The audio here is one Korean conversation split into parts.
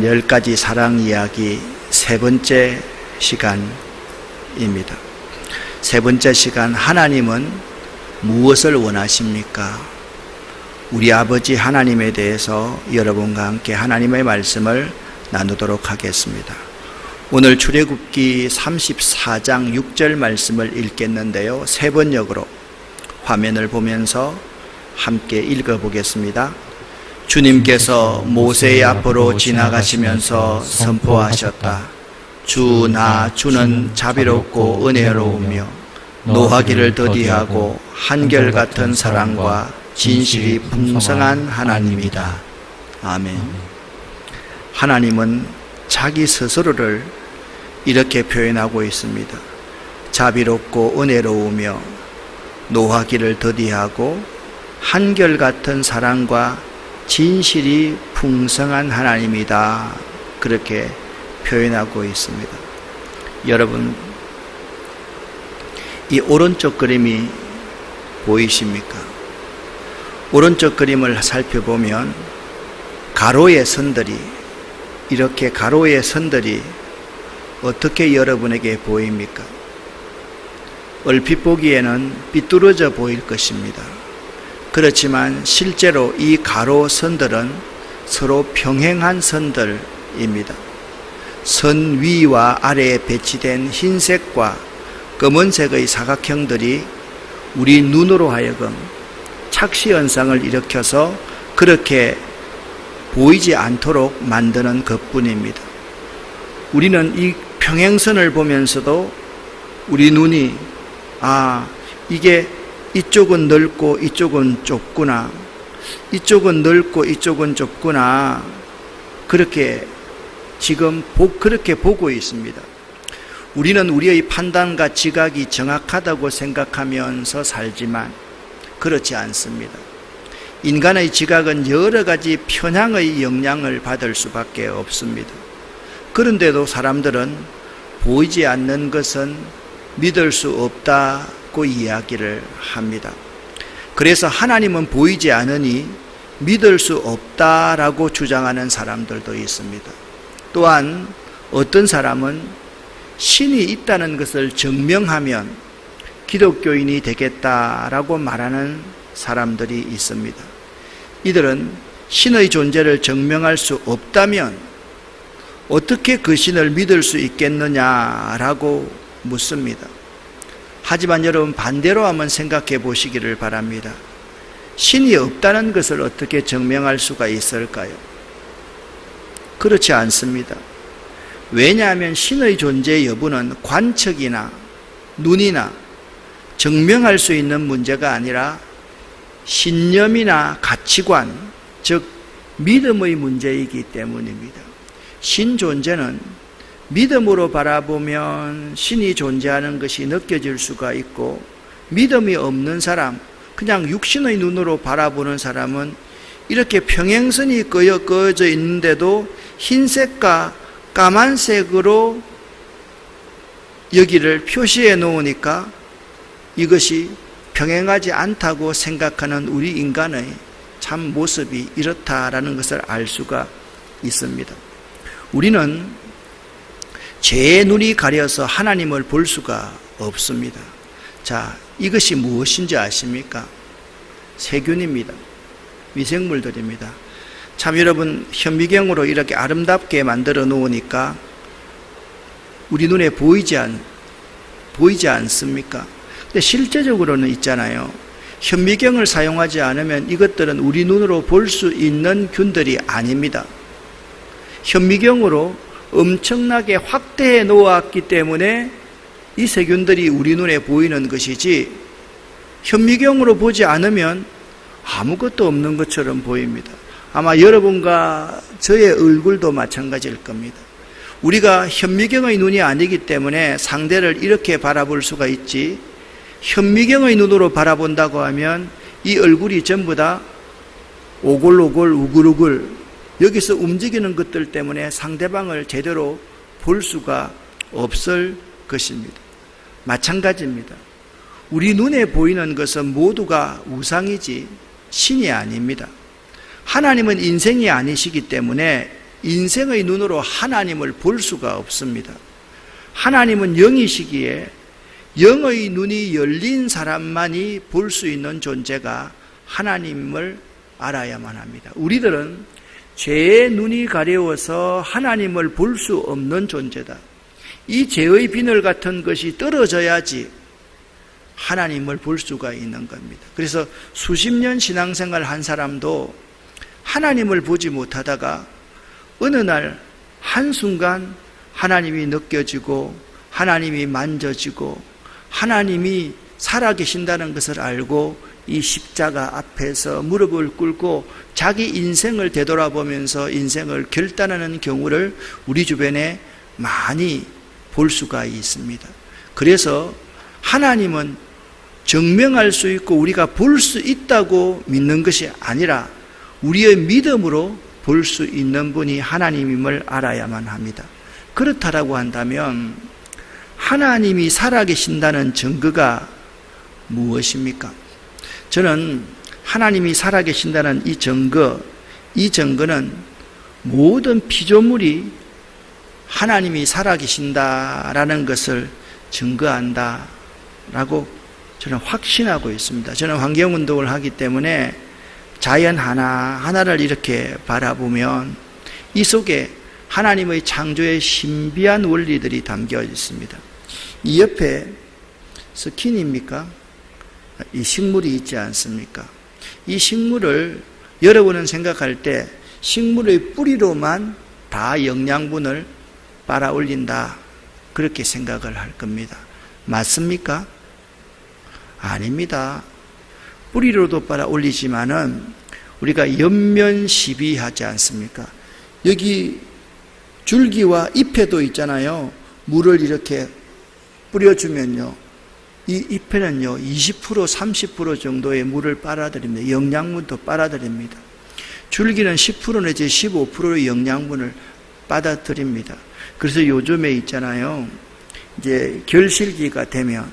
10가지 사랑 이야기 세 번째 시간입니다. 세 번째 시간, 하나님은 무엇을 원하십니까? 우리 아버지 하나님에 대해서 여러분과 함께 하나님의 말씀을 나누도록 하겠습니다. 오늘 출애굽기 34장 6절 말씀을 읽겠는데요, 세 번역으로 화면을 보면서 함께 읽어보겠습니다. 주님께서 모세의 앞으로 지나가시면서 선포하셨다. 주는 자비롭고 은혜로우며 노하기를 더디하고 한결같은 사랑과 진실이 풍성한 하나님이다. 아멘. 하나님은 자기 스스로를 이렇게 표현하고 있습니다. 자비롭고 은혜로우며 노하기를 더디하고 한결같은 사랑과 진실이 풍성한 하나님이다. 그렇게 표현하고 있습니다. 여러분, 이 오른쪽 그림이 보이십니까? 오른쪽 그림을 살펴보면 가로의 선들이, 이렇게 가로의 선들이 어떻게 여러분에게 보입니까? 얼핏 보기에는 삐뚤어져 보일 것입니다. 그렇지만 실제로 이 가로선들은 서로 평행한 선들입니다. 선 위와 아래에 배치된 흰색과 검은색의 사각형들이 우리 눈으로 하여금 착시현상을 일으켜서 그렇게 보이지 않도록 만드는 것뿐입니다. 우리는 이 평행선을 보면서도 우리 눈이 이게 이쪽은 넓고 이쪽은 좁구나, 이쪽은 넓고 이쪽은 좁구나, 그렇게 지금 그렇게 보고 있습니다. 우리는 우리의 판단과 지각이 정확하다고 생각하면서 살지만 그렇지 않습니다. 인간의 지각은 여러 가지 편향의 영향을 받을 수밖에 없습니다. 그런데도 사람들은 보이지 않는 것은 믿을 수 없다고 이야기를 합니다. 그래서 하나님은 보이지 않으니 믿을 수 없다라고 주장하는 사람들도 있습니다. 또한 어떤 사람은 신이 있다는 것을 증명하면 기독교인이 되겠다라고 말하는 사람들이 있습니다. 이들은 신의 존재를 증명할 수 없다면 어떻게 그 신을 믿을 수 있겠느냐라고 묻습니다. 하지만 여러분, 반대로 한번 생각해 보시기를 바랍니다. 신이 없다는 것을 어떻게 증명할 수가 있을까요? 그렇지 않습니다. 왜냐하면 신의 존재 여부는 관측이나 눈이나 증명할 수 있는 문제가 아니라 신념이나 가치관, 즉 믿음의 문제이기 때문입니다. 신 존재는 믿음으로 바라보면 신이 존재하는 것이 느껴질 수가 있고, 믿음이 없는 사람, 그냥 육신의 눈으로 바라보는 사람은 이렇게 평행선이 그어져 있는데도 흰색과 까만색으로 여기를 표시해 놓으니까 이것이 평행하지 않다고 생각하는 우리 인간의 참 모습이 이렇다라는 것을 알 수가 있습니다. 우리는 죄의 눈이 가려서 하나님을 볼 수가 없습니다. 자, 이것이 무엇인지 아십니까? 세균입니다. 미생물들입니다. 참 여러분, 현미경으로 이렇게 아름답게 만들어 놓으니까 우리 눈에 보이지 않습니까? 근데 실제적으로는 있잖아요. 현미경을 사용하지 않으면 이것들은 우리 눈으로 볼 수 있는 균들이 아닙니다. 현미경으로 엄청나게 확대해 놓았기 때문에 이 세균들이 우리 눈에 보이는 것이지, 현미경으로 보지 않으면 아무것도 없는 것처럼 보입니다. 아마 여러분과 저의 얼굴도 마찬가지일 겁니다. 우리가 현미경의 눈이 아니기 때문에 상대를 이렇게 바라볼 수가 있지, 현미경의 눈으로 바라본다고 하면 이 얼굴이 전부 다 오글오글 우글우글 여기서 움직이는 것들 때문에 상대방을 제대로 볼 수가 없을 것입니다. 마찬가지입니다. 우리 눈에 보이는 것은 모두가 우상이지 신이 아닙니다. 하나님은 인생이 아니시기 때문에 인생의 눈으로 하나님을 볼 수가 없습니다. 하나님은 영이시기에 영의 눈이 열린 사람만이 볼 수 있는 존재가 하나님을 알아야만 합니다. 우리들은 죄의 눈이 가려워서 하나님을 볼 수 없는 존재다. 이 죄의 비늘 같은 것이 떨어져야지 하나님을 볼 수가 있는 겁니다. 그래서 수십 년 신앙생활 한 사람도 하나님을 보지 못하다가 어느 날 한순간 하나님이 느껴지고 하나님이 만져지고 하나님이 살아계신다는 것을 알고 이 십자가 앞에서 무릎을 꿇고 자기 인생을 되돌아보면서 인생을 결단하는 경우를 우리 주변에 많이 볼 수가 있습니다. 그래서 하나님은 증명할 수 있고 우리가 볼 수 있다고 믿는 것이 아니라 우리의 믿음으로 볼 수 있는 분이 하나님임을 알아야만 합니다. 그렇다라고 한다면 하나님이 살아계신다는 증거가 무엇입니까? 저는 하나님이 살아계신다는 이 증거는 모든 피조물이 하나님이 살아계신다라는 것을 증거한다라고 저는 확신하고 있습니다. 저는 환경운동을 하기 때문에 자연 하나하나를 이렇게 바라보면 이 속에 하나님의 창조의 신비한 원리들이 담겨 있습니다. 이 옆에 스킨입니까? 이 식물이 있지 않습니까? 이 식물을 여러분은 생각할 때 식물의 뿌리로만 다 영양분을 빨아 올린다, 그렇게 생각을 할 겁니다. 맞습니까? 아닙니다. 뿌리로도 빨아 올리지만은 우리가 옆면시비하지 않습니까? 여기 줄기와 잎에도 있잖아요. 물을 이렇게 뿌려주면요, 이 잎에는요 20% 30% 정도의 물을 빨아들입니다. 영양분도 빨아들입니다. 줄기는 10% 내지 15%의 영양분을 받아들입니다. 그래서 요즘에 있잖아요, 이제 결실기가 되면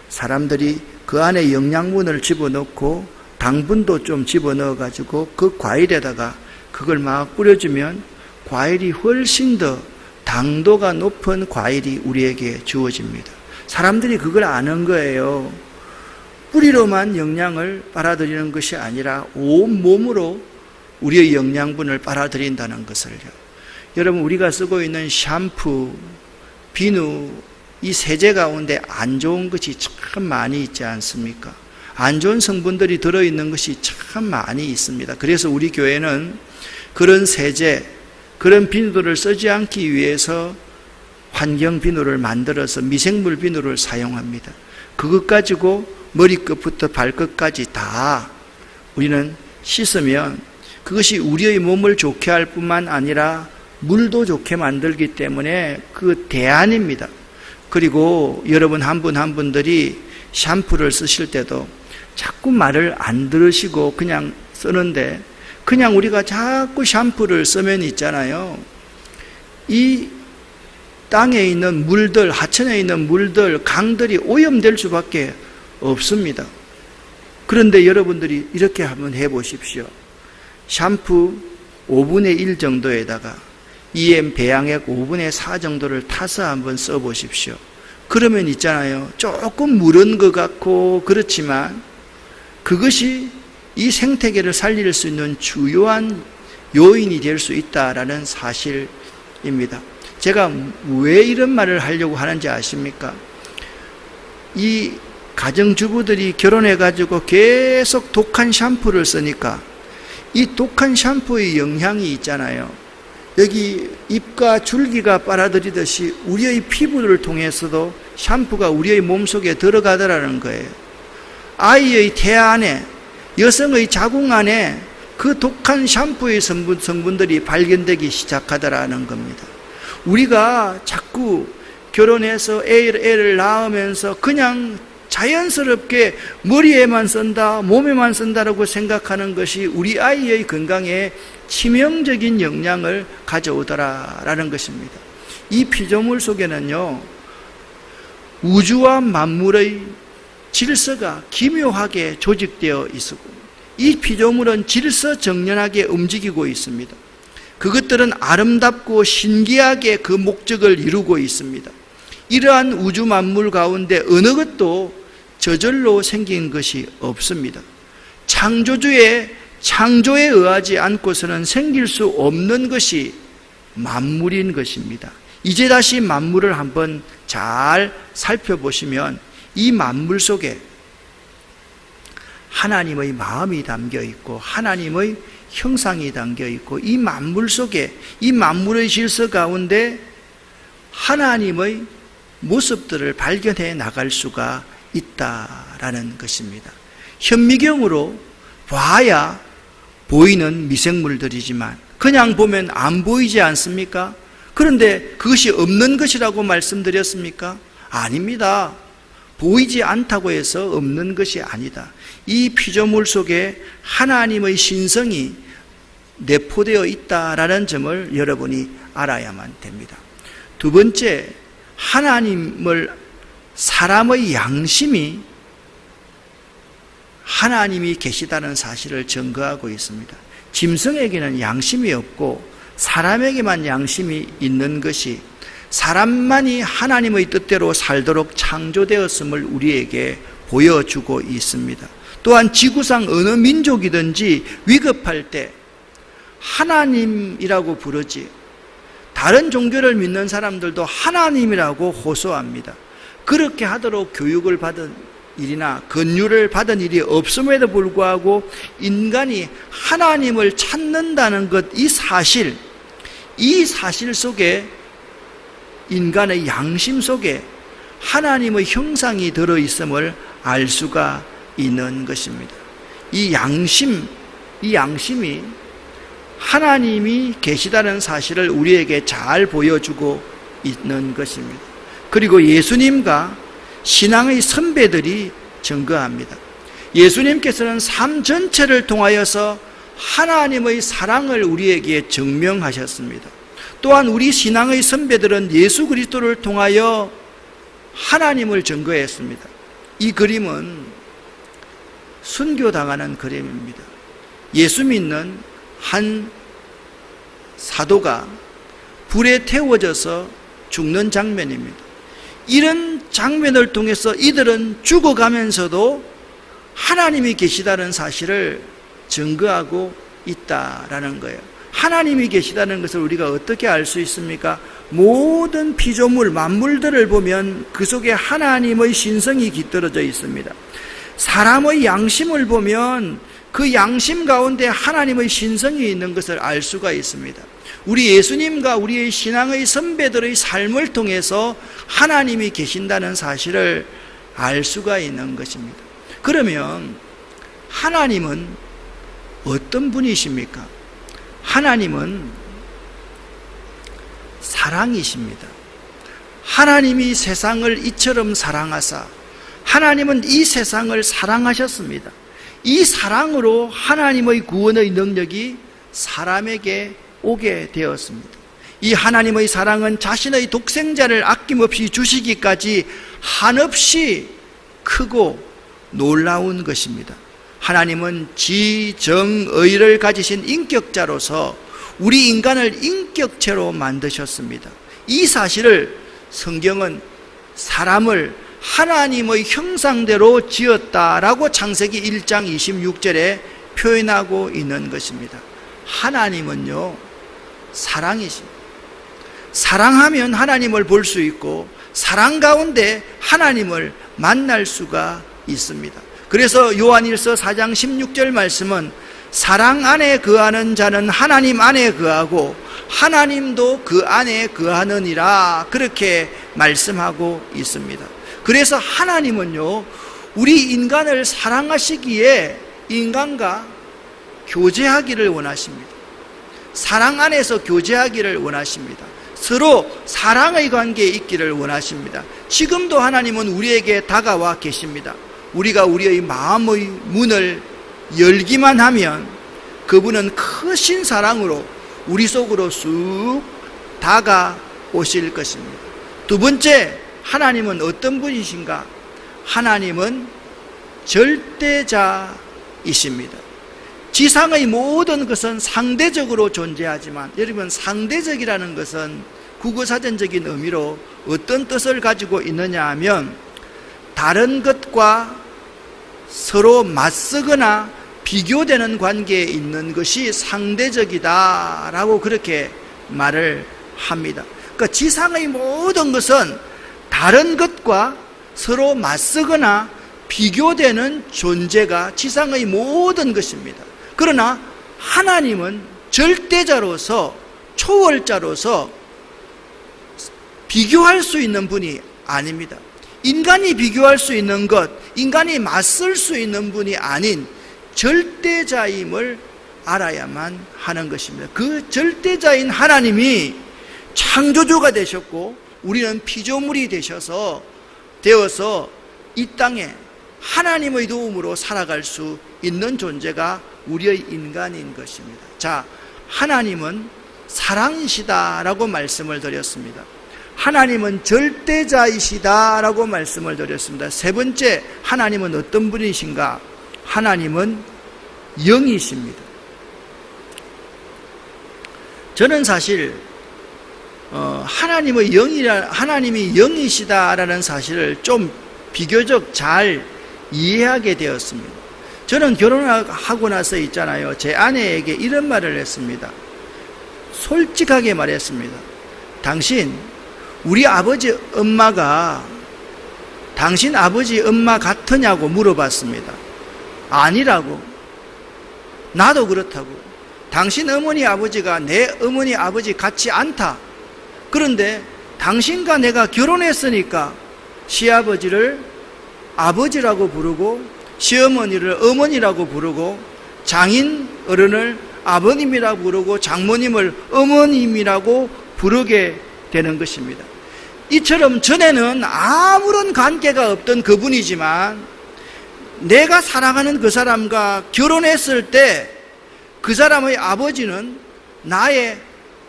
사람들이 그 안에 영양분을 집어넣고 당분도 좀 집어넣어 가지고 그 과일에다가 그걸 막 뿌려주면 과일이 훨씬 더 당도가 높은 과일이 우리에게 주어집니다. 사람들이 그걸 아는 거예요. 뿌리로만 영양을 빨아들이는 것이 아니라 온 몸으로 우리의 영양분을 빨아들인다는 것을요. 여러분, 우리가 쓰고 있는 샴푸, 비누, 이 세제 가운데 안 좋은 것이 참 많이 있지 않습니까? 안 좋은 성분들이 들어있는 것이 참 많이 있습니다. 그래서 우리 교회는 그런 세제, 그런 비누들을 쓰지 않기 위해서 환경 비누를 만들어서 미생물 비누를 사용합니다. 그것 가지고 머리끝부터 발끝까지 다 우리는 씻으면 그것이 우리의 몸을 좋게 할 뿐만 아니라 물도 좋게 만들기 때문에 그 대안입니다. 그리고 여러분 한 분 한 분들이 샴푸를 쓰실 때도 자꾸 말을 안 들으시고 그냥 쓰는데, 그냥 우리가 자꾸 샴푸를 쓰면 있잖아요, 이 땅에 있는 물들, 하천에 있는 물들, 강들이 오염될 수밖에 없습니다. 그런데 여러분들이 이렇게 한번 해보십시오. 샴푸 5분의 1 정도에다가 EM 배양액 5분의 4 정도를 타서 한번 써보십시오. 그러면 있잖아요, 조금 무른 것 같고 그렇지만 그것이 이 생태계를 살릴 수 있는 주요한 요인이 될 수 있다라는 사실입니다. 제가 왜 이런 말을 하려고 하는지 아십니까? 이 가정주부들이 결혼해가지고 계속 독한 샴푸를 쓰니까 이 독한 샴푸의 영향이 있잖아요, 여기 잎과 줄기가 빨아들이듯이 우리의 피부를 통해서도 샴푸가 우리의 몸속에 들어가더라는 거예요. 아이의 태아 안에, 여성의 자궁 안에 그 독한 샴푸의 성분들이 발견되기 시작하더라는 겁니다. 우리가 자꾸 결혼해서 애를 낳으면서 그냥 자연스럽게 머리에만 쓴다, 몸에만 쓴다라고 생각하는 것이 우리 아이의 건강에 치명적인 영향을 가져오더라라는 것입니다. 이 피조물 속에는요, 우주와 만물의 질서가 기묘하게 조직되어 있고 이 피조물은 질서정연하게 움직이고 있습니다. 그것들은 아름답고 신기하게 그 목적을 이루고 있습니다. 이러한 우주 만물 가운데 어느 것도 저절로 생긴 것이 없습니다. 창조주의 창조에 의하지 않고서는 생길 수 없는 것이 만물인 것입니다. 이제 다시 만물을 한번 잘 살펴보시면 이 만물 속에 하나님의 마음이 담겨 있고 하나님의 형상이 담겨 있고 이 만물 속에 이 만물의 질서 가운데 하나님의 모습들을 발견해 나갈 수가 있다라는 것입니다. 현미경으로 봐야 보이는 미생물들이지만 그냥 보면 안 보이지 않습니까? 그런데 그것이 없는 것이라고 말씀드렸습니까? 아닙니다. 보이지 않다고 해서 없는 것이 아니다. 이 피조물 속에 하나님의 신성이 내포되어 있다라는 점을 여러분이 알아야만 됩니다. 두 번째, 사람의 양심이 하나님이 계시다는 사실을 증거하고 있습니다. 짐승에게는 양심이 없고 사람에게만 양심이 있는 것이 사람만이 하나님의 뜻대로 살도록 창조되었음을 우리에게 보여주고 있습니다. 또한 지구상 어느 민족이든지 위급할 때 하나님이라고 부르지, 다른 종교를 믿는 사람들도 하나님이라고 호소합니다. 그렇게 하도록 교육을 받은 일이나 권유를 받은 일이 없음에도 불구하고 인간이 하나님을 찾는다는 것, 이 사실 속에 인간의 양심 속에 하나님의 형상이 들어있음을 알 수가 있는 것입니다. 이 양심이 하나님이 계시다는 사실을 우리에게 잘 보여주고 있는 것입니다. 그리고 예수님과 신앙의 선배들이 증거합니다. 예수님께서는 삶 전체를 통하여서 하나님의 사랑을 우리에게 증명하셨습니다. 또한 우리 신앙의 선배들은 예수 그리스도를 통하여 하나님을 증거했습니다. 이 그림은 순교당하는 그림입니다. 예수 믿는 한 사도가 불에 태워져서 죽는 장면입니다. 이런 장면을 통해서 이들은 죽어가면서도 하나님이 계시다는 사실을 증거하고 있다라는 거예요. 하나님이 계시다는 것을 우리가 어떻게 알 수 있습니까? 모든 피조물, 만물들을 보면 그 속에 하나님의 신성이 깃들어져 있습니다. 사람의 양심을 보면 그 양심 가운데 하나님의 신성이 있는 것을 알 수가 있습니다. 우리 예수님과 우리의 신앙의 선배들의 삶을 통해서 하나님이 계신다는 사실을 알 수가 있는 것입니다. 그러면 하나님은 어떤 분이십니까? 하나님은 사랑이십니다. 하나님이 세상을 이처럼 사랑하사 하나님은 이 세상을 사랑하셨습니다. 이 사랑으로 하나님의 구원의 능력이 사람에게 오게 되었습니다. 이 하나님의 사랑은 자신의 독생자를 아낌없이 주시기까지 한없이 크고 놀라운 것입니다. 하나님은 지정의를 가지신 인격자로서 우리 인간을 인격체로 만드셨습니다. 이 사실을 성경은 사람을 하나님의 형상대로 지었다라고 창세기 1장 26절에 표현하고 있는 것입니다. 하나님은요, 사랑이십니다. 사랑하면 하나님을 볼 수 있고 사랑 가운데 하나님을 만날 수가 있습니다. 그래서 요한일서 4장 16절 말씀은 사랑 안에 거하는 자는 하나님 안에 거하고 하나님도 그 안에 거하느니라, 그렇게 말씀하고 있습니다. 그래서 하나님은요, 우리 인간을 사랑하시기에 인간과 교제하기를 원하십니다. 사랑 안에서 교제하기를 원하십니다. 서로 사랑의 관계에 있기를 원하십니다. 지금도 하나님은 우리에게 다가와 계십니다. 우리가 우리의 마음의 문을 열기만 하면 그분은 크신 사랑으로 우리 속으로 쑥 다가오실 것입니다. 두 번째, 하나님은 어떤 분이신가? 하나님은 절대자이십니다. 지상의 모든 것은 상대적으로 존재하지만, 여러분, 상대적이라는 것은 국어사전적인 의미로 어떤 뜻을 가지고 있느냐 하면, 다른 것과 서로 맞서거나 비교되는 관계에 있는 것이 상대적이다라고 그렇게 말을 합니다. 그러니까 지상의 모든 것은 다른 것과 서로 맞서거나 비교되는 존재가 지상의 모든 것입니다. 그러나 하나님은 절대자로서, 초월자로서 비교할 수 있는 분이 아닙니다. 인간이 비교할 수 있는 것, 인간이 맞설 수 있는 분이 아닌 절대자임을 알아야만 하는 것입니다. 그 절대자인 하나님이 창조주가 되셨고, 우리는 피조물이 되어서 이 땅에 하나님의 도움으로 살아갈 수 있는 존재가 우리의 인간인 것입니다. 자, 하나님은 사랑이시다라고 말씀을 드렸습니다. 하나님은 절대자이시다라고 말씀을 드렸습니다. 세 번째, 하나님은 어떤 분이신가? 하나님은 영이십니다. 저는 사실 하나님이 영이시다라는 사실을 좀 비교적 잘 이해하게 되었습니다. 저는 결혼하고 나서 있잖아요, 제 아내에게 이런 말을 했습니다. 솔직하게 말했습니다. 당신, 우리 아버지 엄마가 당신 아버지 엄마 같으냐고 물어봤습니다. 아니라고. 나도 그렇다고. 당신 어머니 아버지가 내 어머니 아버지 같지 않다. 그런데 당신과 내가 결혼했으니까 시아버지를 아버지라고 부르고 시어머니를 어머니라고 부르고 장인 어른을 아버님이라고 부르고 장모님을 어머님이라고 부르게 되는 것입니다. 이처럼 전에는 아무런 관계가 없던 그분이지만 내가 사랑하는 그 사람과 결혼했을 때 그 사람의 아버지는 나의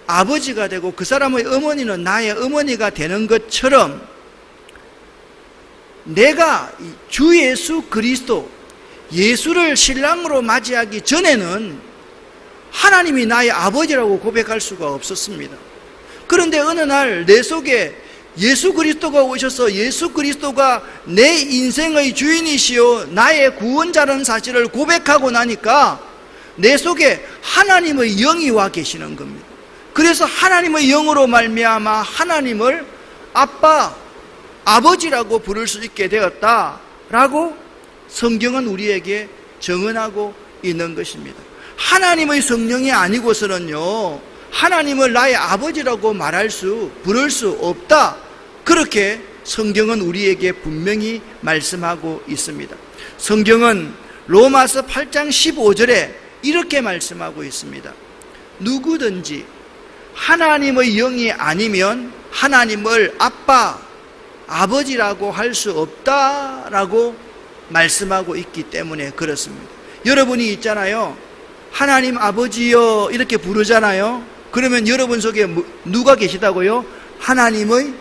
아버지가 되고 그 사람의 어머니는 나의 어머니가 되는 것처럼, 내가 주 예수 그리스도, 예수를 신랑으로 맞이하기 전에는 하나님이 나의 아버지라고 고백할 수가 없었습니다. 그런데 어느 날 내 속에 예수 그리스도가 오셔서 예수 그리스도가 내 인생의 주인이시요 나의 구원자라는 사실을 고백하고 나니까 내 속에 하나님의 영이 와 계시는 겁니다. 그래서 하나님의 영으로 말미암아 하나님을 아빠, 아버지라고 부를 수 있게 되었다라고 성경은 우리에게 증언하고 있는 것입니다. 하나님의 성령이 아니고서는요, 하나님을 나의 아버지라고 부를 수 없다. 그렇게 성경은 우리에게 분명히 말씀하고 있습니다. 성경은 로마서 8장 15절에 이렇게 말씀하고 있습니다. 누구든지 하나님의 영이 아니면 하나님을 아빠, 아버지라고 할 수 없다라고 말씀하고 있기 때문에 그렇습니다. 여러분이 있잖아요, 하나님 아버지여 이렇게 부르잖아요. 그러면 여러분 속에 누가 계시다고요? 하나님의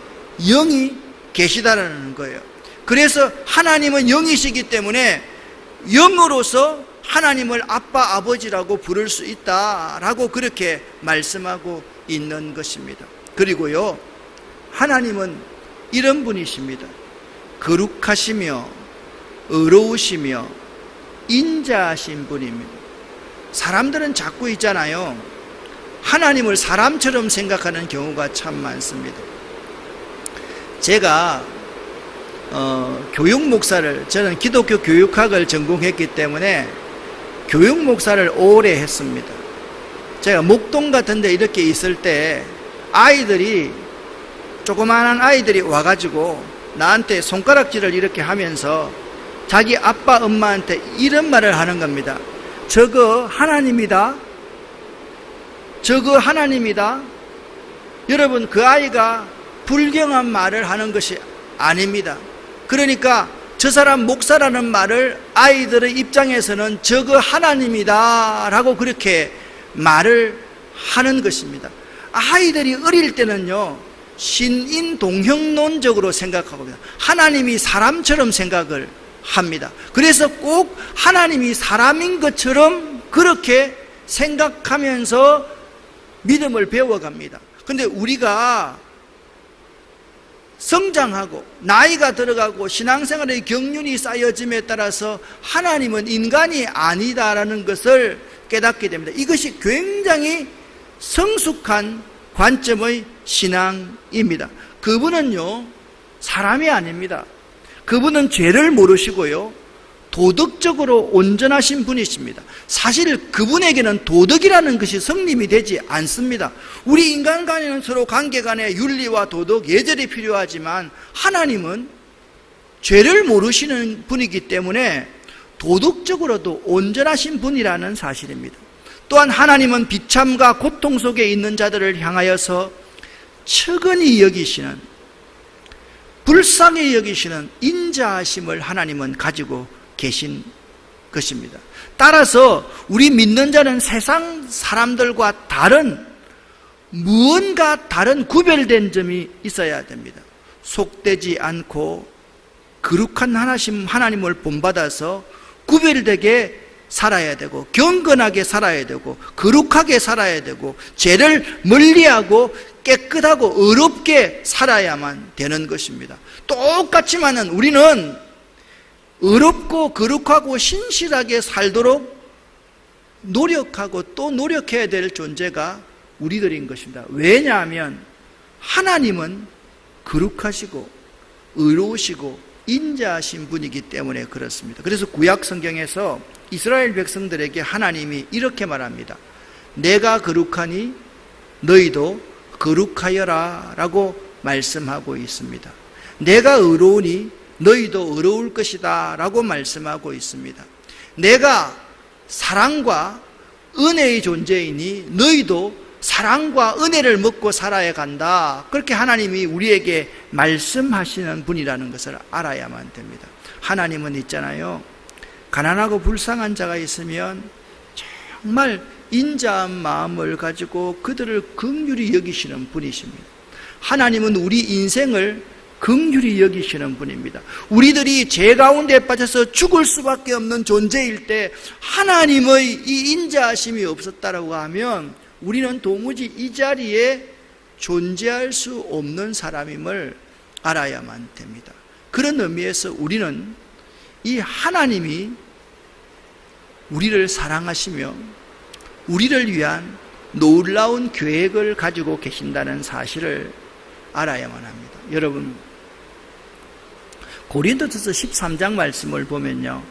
영이 계시다라는 거예요. 그래서 하나님은 영이시기 때문에 영으로서 하나님을 아빠, 아버지라고 부를 수 있다라고 그렇게 말씀하고 있는 것입니다. 그리고요, 하나님은 이런 분이십니다. 거룩하시며 의로우시며 인자하신 분입니다. 사람들은 자꾸 있잖아요, 하나님을 사람처럼 생각하는 경우가 참 많습니다. 제가 교육 목사를, 저는 기독교 교육학을 전공했기 때문에 교육 목사를 오래 했습니다. 제가 목동 같은 데 이렇게 있을 때 조그마한 아이들이 와가지고 나한테 손가락질을 이렇게 하면서 자기 아빠 엄마한테 이런 말을 하는 겁니다. 저거 하나님이다. 저거 하나님이다. 여러분, 그 아이가 불경한 말을 하는 것이 아닙니다. 그러니까 저 사람 목사라는 말을 아이들의 입장에서는 저거 하나님이다 라고 그렇게 말을 하는 것입니다. 아이들이 어릴 때는요, 신인동형론적으로 생각하고 하나님이 사람처럼 생각을 합니다. 그래서 꼭 하나님이 사람인 것처럼 그렇게 생각하면서 믿음을 배워갑니다. 근데 우리가 성장하고 나이가 들어가고 신앙생활의 경륜이 쌓여짐에 따라서 하나님은 인간이 아니다라는 것을 깨닫게 됩니다. 이것이 굉장히 성숙한 관점의 신앙입니다. 그분은요, 사람이 아닙니다. 그분은 죄를 모르시고요, 도덕적으로 온전하신 분이십니다. 사실 그분에게는 도덕이라는 것이 성립이 되지 않습니다. 우리 인간 간에는 서로 관계 간에 윤리와 도덕, 예절이 필요하지만 하나님은 죄를 모르시는 분이기 때문에 도덕적으로도 온전하신 분이라는 사실입니다. 또한 하나님은 비참과 고통 속에 있는 자들을 향하여서 측은히 여기시는, 불쌍히 여기시는 인자하심을 하나님은 가지고 계신 것입니다. 따라서 우리 믿는 자는 세상 사람들과 다른, 무언가 다른 구별된 점이 있어야 됩니다. 속되지 않고 거룩한 하나님을 본받아서 구별되게 살아야 되고, 경건하게 살아야 되고, 거룩하게 살아야 되고, 죄를 멀리하고 깨끗하고 의롭게 살아야만 되는 것입니다. 똑같지만은 우리는 의롭고 거룩하고 신실하게 살도록 노력하고 또 노력해야 될 존재가 우리들인 것입니다. 왜냐하면 하나님은 거룩하시고 의로우시고 인자하신 분이기 때문에 그렇습니다. 그래서 구약 성경에서 이스라엘 백성들에게 하나님이 이렇게 말합니다. 내가 거룩하니 너희도 거룩하여라 라고 말씀하고 있습니다. 내가 의로우니 너희도 의로울 것이다 라고 말씀하고 있습니다. 내가 사랑과 은혜의 존재이니 너희도 사랑과 은혜를 먹고 살아야 간다. 그렇게 하나님이 우리에게 말씀하시는 분이라는 것을 알아야만 됩니다. 하나님은 있잖아요, 가난하고 불쌍한 자가 있으면 정말 인자한 마음을 가지고 그들을 긍휼히 여기시는 분이십니다. 하나님은 우리 인생을 긍휼히 여기시는 분입니다. 우리들이 죄 가운데 빠져서 죽을 수밖에 없는 존재일 때 하나님의 이 인자하심이 없었다라고 하면 우리는 도무지 이 자리에 존재할 수 없는 사람임을 알아야만 됩니다. 그런 의미에서 우리는 이 하나님이 우리를 사랑하시며 우리를 위한 놀라운 계획을 가지고 계신다는 사실을 알아야만 합니다. 여러분, 고린도전서 13장 말씀을 보면요,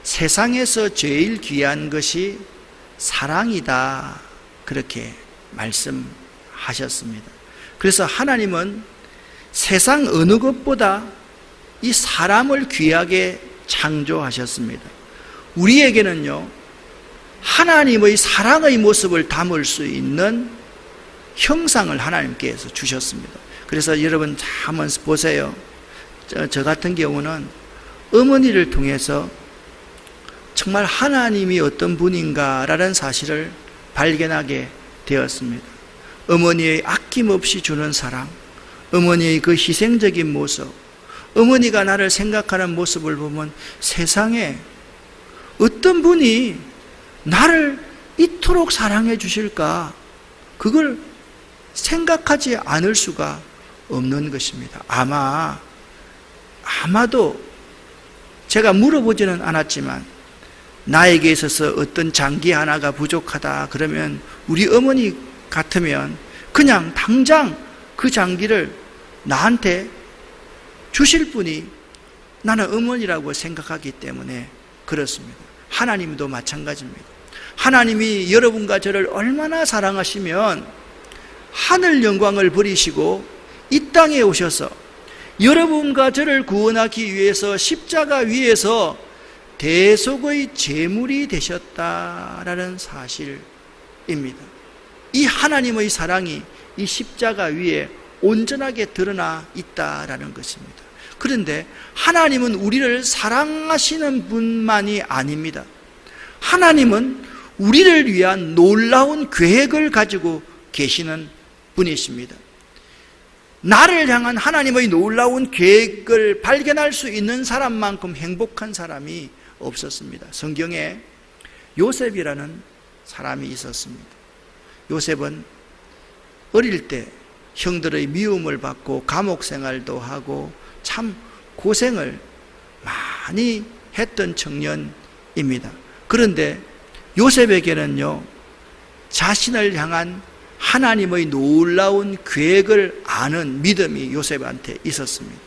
세상에서 제일 귀한 것이 사랑이다, 그렇게 말씀하셨습니다. 그래서 하나님은 세상 어느 것보다 이 사람을 귀하게 창조하셨습니다. 우리에게는요, 하나님의 사랑의 모습을 담을 수 있는 형상을 하나님께서 주셨습니다. 그래서 여러분 한번 보세요. 저 같은 경우는 어머니를 통해서 정말 하나님이 어떤 분인가라는 사실을 발견하게 되었습니다. 어머니의 아낌없이 주는 사랑, 어머니의 그 희생적인 모습, 어머니가 나를 생각하는 모습을 보면 세상에 어떤 분이 나를 이토록 사랑해 주실까, 그걸 생각하지 않을 수가 없는 것입니다. 아마도 제가 물어보지는 않았지만 나에게 있어서 어떤 장기 하나가 부족하다 그러면 우리 어머니 같으면 그냥 당장 그 장기를 나한테 주실 분이 나는 어머니라고 생각하기 때문에 그렇습니다. 하나님도 마찬가지입니다. 하나님이 여러분과 저를 얼마나 사랑하시면 하늘 영광을 버리시고 이 땅에 오셔서 여러분과 저를 구원하기 위해서 십자가 위에서 대속의 제물이 되셨다라는 사실입니다. 이 하나님의 사랑이 이 십자가 위에 온전하게 드러나 있다라는 것입니다. 그런데 하나님은 우리를 사랑하시는 분만이 아닙니다. 하나님은 우리를 위한 놀라운 계획을 가지고 계시는 분이십니다. 나를 향한 하나님의 놀라운 계획을 발견할 수 있는 사람만큼 행복한 사람이 없었습니다. 성경에 요셉이라는 사람이 있었습니다. 요셉은 어릴 때 형들의 미움을 받고 감옥 생활도 하고 참 고생을 많이 했던 청년입니다. 그런데 요셉에게는요, 자신을 향한 하나님의 놀라운 계획을 아는 믿음이 요셉한테 있었습니다.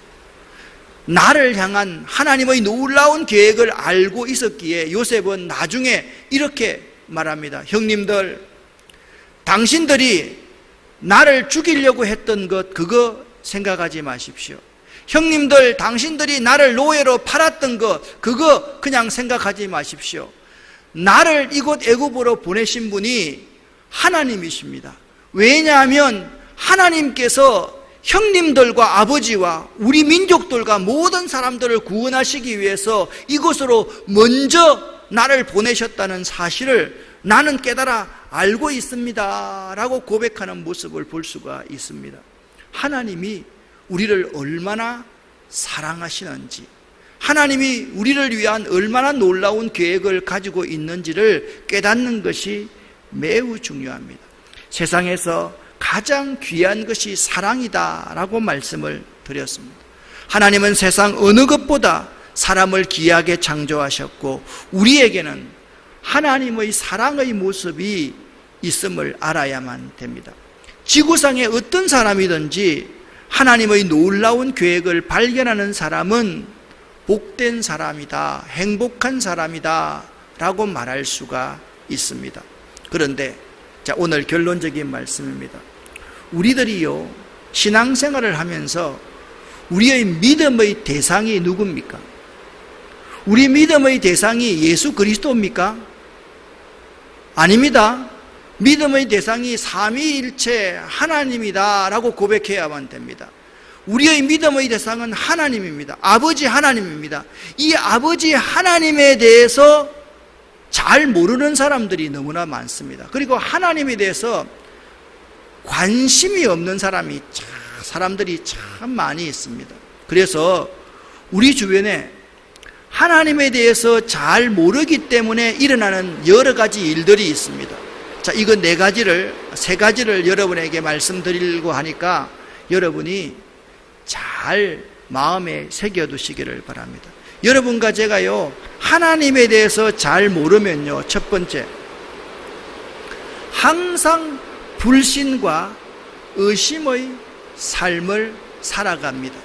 나를 향한 하나님의 놀라운 계획을 알고 있었기에 요셉은 나중에 이렇게 말합니다. 형님들, 당신들이 나를 죽이려고 했던 것, 그거 생각하지 마십시오. 형님들, 당신들이 나를 노예로 팔았던 것, 그거 그냥 생각하지 마십시오. 나를 이곳 애굽으로 보내신 분이 하나님이십니다. 왜냐하면 하나님께서 형님들과 아버지와 우리 민족들과 모든 사람들을 구원하시기 위해서 이곳으로 먼저 나를 보내셨다는 사실을 나는 깨달아 알고 있습니다 라고 고백하는 모습을 볼 수가 있습니다. 하나님이 우리를 얼마나 사랑하시는지, 하나님이 우리를 위한 얼마나 놀라운 계획을 가지고 있는지를 깨닫는 것이 매우 중요합니다. 세상에서 가장 귀한 것이 사랑이다 라고 말씀을 드렸습니다. 하나님은 세상 어느 것보다 사람을 귀하게 창조하셨고 우리에게는 하나님의 사랑의 모습이 있음을 알아야만 됩니다. 지구상의 어떤 사람이든지 하나님의 놀라운 계획을 발견하는 사람은 복된 사람이다, 행복한 사람이다 라고 말할 수가 있습니다. 그런데 자, 오늘 결론적인 말씀입니다. 우리들이요, 신앙생활을 하면서 우리의 믿음의 대상이 누굽니까? 우리 믿음의 대상이 예수 그리스도입니까? 아닙니다. 믿음의 대상이 삼위일체 하나님이다 라고 고백해야만 됩니다. 우리의 믿음의 대상은 하나님입니다. 아버지 하나님입니다. 이 아버지 하나님에 대해서 잘 모르는 사람들이 너무나 많습니다. 그리고 하나님에 대해서 관심이 없는 사람들이 참 많이 있습니다. 그래서 우리 주변에 하나님에 대해서 잘 모르기 때문에 일어나는 여러 가지 일들이 있습니다. 자, 이거 세 가지를 여러분에게 말씀드리려고 하니까 여러분이 잘 마음에 새겨두시기를 바랍니다. 여러분과 제가요, 하나님에 대해서 잘 모르면요, 첫 번째, 항상 불신과 의심의 삶을 살아갑니다.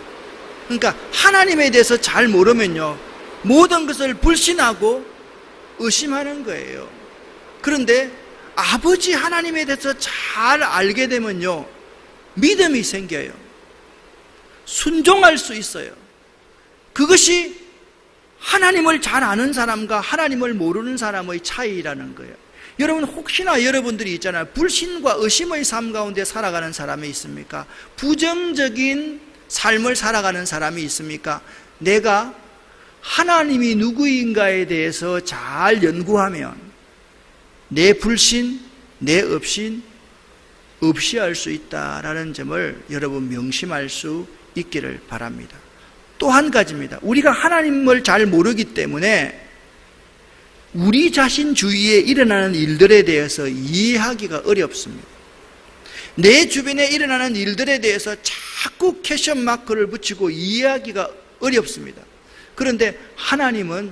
그러니까 하나님에 대해서 잘 모르면요, 모든 것을 불신하고 의심하는 거예요. 그런데 아버지 하나님에 대해서 잘 알게 되면요, 믿음이 생겨요. 순종할 수 있어요. 그것이 하나님을 잘 아는 사람과 하나님을 모르는 사람의 차이라는 거예요. 여러분, 혹시나 여러분들이 있잖아요, 불신과 의심의 삶 가운데 살아가는 사람이 있습니까? 부정적인 삶을 살아가는 사람이 있습니까? 내가 하나님이 누구인가에 대해서 잘 연구하면 내 불신, 내 업신 없이 할 수 있다라는 점을 여러분 명심할 수 있기를 바랍니다. 또 한 가지입니다. 우리가 하나님을 잘 모르기 때문에 우리 자신 주위에 일어나는 일들에 대해서 이해하기가 어렵습니다. 내 주변에 일어나는 일들에 대해서 자꾸 퀘션 마크를 붙이고 이해하기가 어렵습니다. 그런데 하나님은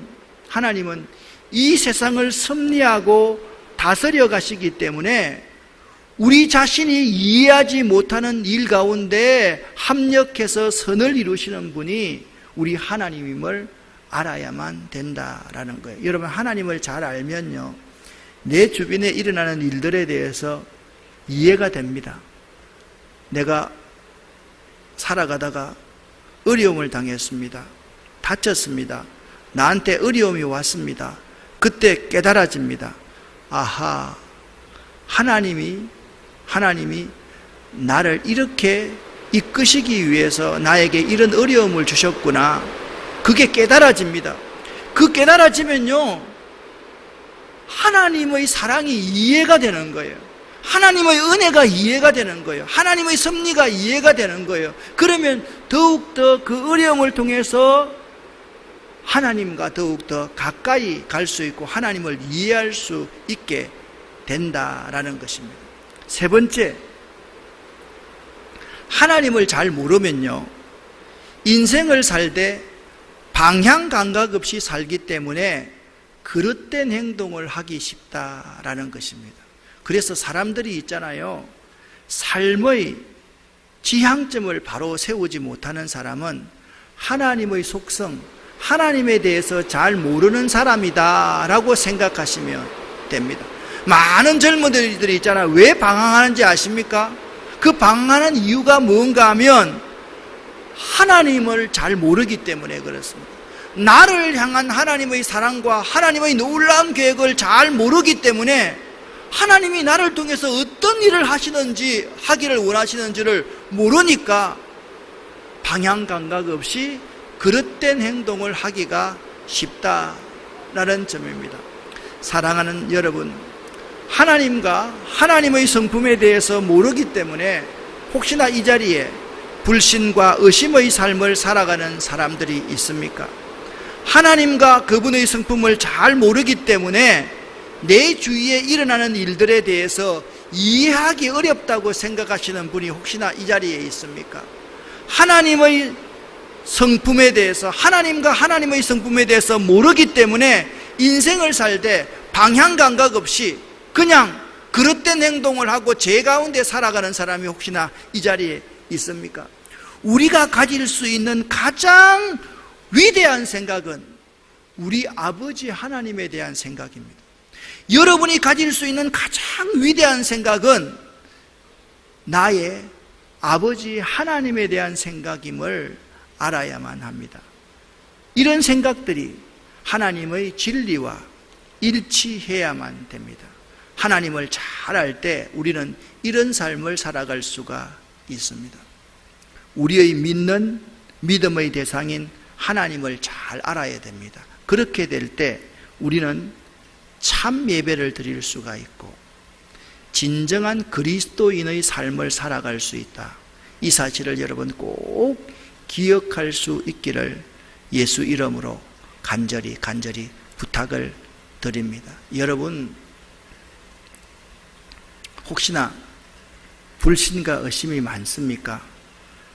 이 세상을 섭리하고 다스려 가시기 때문에 우리 자신이 이해하지 못하는 일 가운데 합력해서 선을 이루시는 분이 우리 하나님임을 알아야만 된다라는 거예요. 여러분, 하나님을 잘 알면요, 내 주변에 일어나는 일들에 대해서 이해가 됩니다. 내가 살아가다가 어려움을 당했습니다. 다쳤습니다. 나한테 어려움이 왔습니다. 그때 깨달아집니다. 아하, 하나님이 나를 이렇게 이끄시기 위해서 나에게 이런 어려움을 주셨구나. 그게 깨달아집니다. 그 깨달아지면요, 하나님의 사랑이 이해가 되는 거예요. 하나님의 은혜가 이해가 되는 거예요. 하나님의 섭리가 이해가 되는 거예요. 그러면 더욱더 그 어려움을 통해서 하나님과 더욱더 가까이 갈 수 있고 하나님을 이해할 수 있게 된다라는 것입니다. 세 번째, 하나님을 잘 모르면요, 인생을 살되 방향 감각 없이 살기 때문에 그릇된 행동을 하기 쉽다라는 것입니다. 그래서 사람들이 있잖아요, 삶의 지향점을 바로 세우지 못하는 사람은 하나님의 속성, 하나님에 대해서 잘 모르는 사람이다 라고 생각하시면 됩니다. 많은 젊은이들이 있잖아요. 왜 방황하는지 아십니까? 그 방황하는 이유가 뭔가 하면 하나님을 잘 모르기 때문에 그렇습니다. 나를 향한 하나님의 사랑과 하나님의 놀라운 계획을 잘 모르기 때문에 하나님이 나를 통해서 어떤 일을 하기를 원하시는지를 모르니까 방향 감각 없이 그릇된 행동을 하기가 쉽다라는 점입니다. 사랑하는 여러분, 하나님과 하나님의 성품에 대해서 모르기 때문에 혹시나 이 자리에 불신과 의심의 삶을 살아가는 사람들이 있습니까? 하나님과 그분의 성품을 잘 모르기 때문에 내 주위에 일어나는 일들에 대해서 이해하기 어렵다고 생각하시는 분이 혹시나 이 자리에 있습니까? 하나님의 성품에 대해서, 하나님과 하나님의 성품에 대해서 모르기 때문에 인생을 살되 방향 감각 없이 그냥 그릇된 행동을 하고 죄 가운데 살아가는 사람이 혹시나 이 자리에 있습니까? 우리가 가질 수 있는 가장 위대한 생각은 우리 아버지 하나님에 대한 생각입니다. 여러분이 가질 수 있는 가장 위대한 생각은 나의 아버지 하나님에 대한 생각임을 알아야만 합니다. 이런 생각들이 하나님의 진리와 일치해야만 됩니다. 하나님을 잘 알 때 우리는 이런 삶을 살아갈 수가 있습니다. 우리의 믿는 믿음의 대상인 하나님을 잘 알아야 됩니다. 그렇게 될 때 우리는 참 예배를 드릴 수가 있고 진정한 그리스도인의 삶을 살아갈 수 있다. 이 사실을 여러분 꼭 기억할 수 있기를 예수 이름으로 간절히 부탁을 드립니다. 여러분, 혹시나 불신과 의심이 많습니까?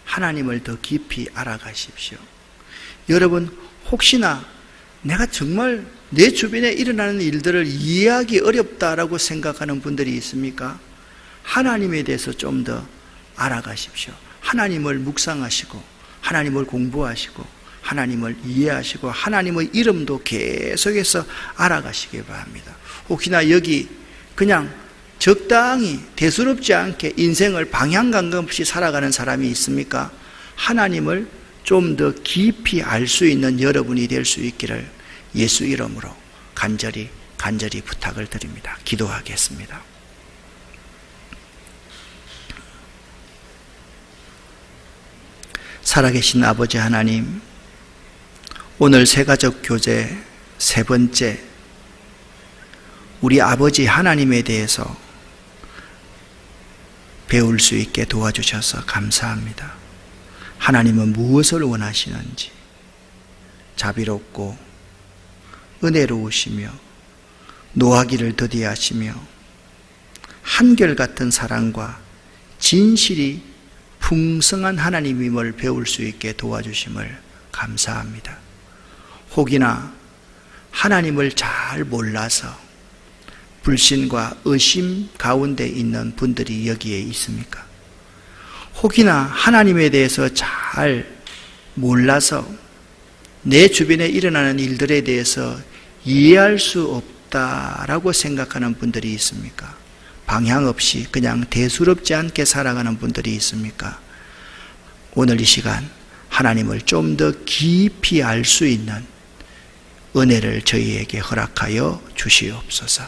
하나님을 더 깊이 알아가십시오. 여러분, 혹시나 내가 정말 내 주변에 일어나는 일들을 이해하기 어렵다라고 생각하는 분들이 있습니까? 하나님에 대해서 좀 더 알아가십시오. 하나님을 묵상하시고 하나님을 공부하시고 하나님을 이해하시고 하나님의 이름도 계속해서 알아가시기 바랍니다. 혹시나 여기 그냥 적당히 대수롭지 않게 인생을 방향 감각 없이 살아가는 사람이 있습니까? 하나님을 좀 더 깊이 알 수 있는 여러분이 될 수 있기를 예수 이름으로 간절히 부탁을 드립니다. 기도하겠습니다. 살아계신 아버지 하나님, 오늘 새가족 교제 세 번째, 우리 아버지 하나님에 대해서 배울 수 있게 도와주셔서 감사합니다. 하나님은 무엇을 원하시는지 자비롭고 은혜로우시며 노하기를 더디하시며 한결같은 사랑과 진실이 풍성한 하나님임을 배울 수 있게 도와주심을 감사합니다. 혹이나 하나님을 잘 몰라서 불신과 의심 가운데 있는 분들이 여기에 있습니까? 혹이나 하나님에 대해서 잘 몰라서 내 주변에 일어나는 일들에 대해서 이해할 수 없다라고 생각하는 분들이 있습니까? 방향 없이 그냥 대수롭지 않게 살아가는 분들이 있습니까? 오늘 이 시간 하나님을 좀 더 깊이 알 수 있는 은혜를 저희에게 허락하여 주시옵소서.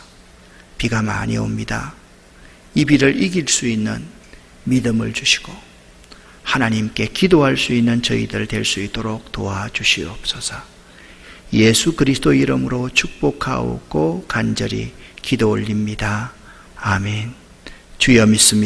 비가 많이 옵니다. 이 비를 이길 수 있는 믿음을 주시고 하나님께 기도할 수 있는 저희들 될 수 있도록 도와주시옵소서. 예수 그리스도 이름으로 축복하옵고 간절히 기도 올립니다. 아멘. 주여 믿습니다.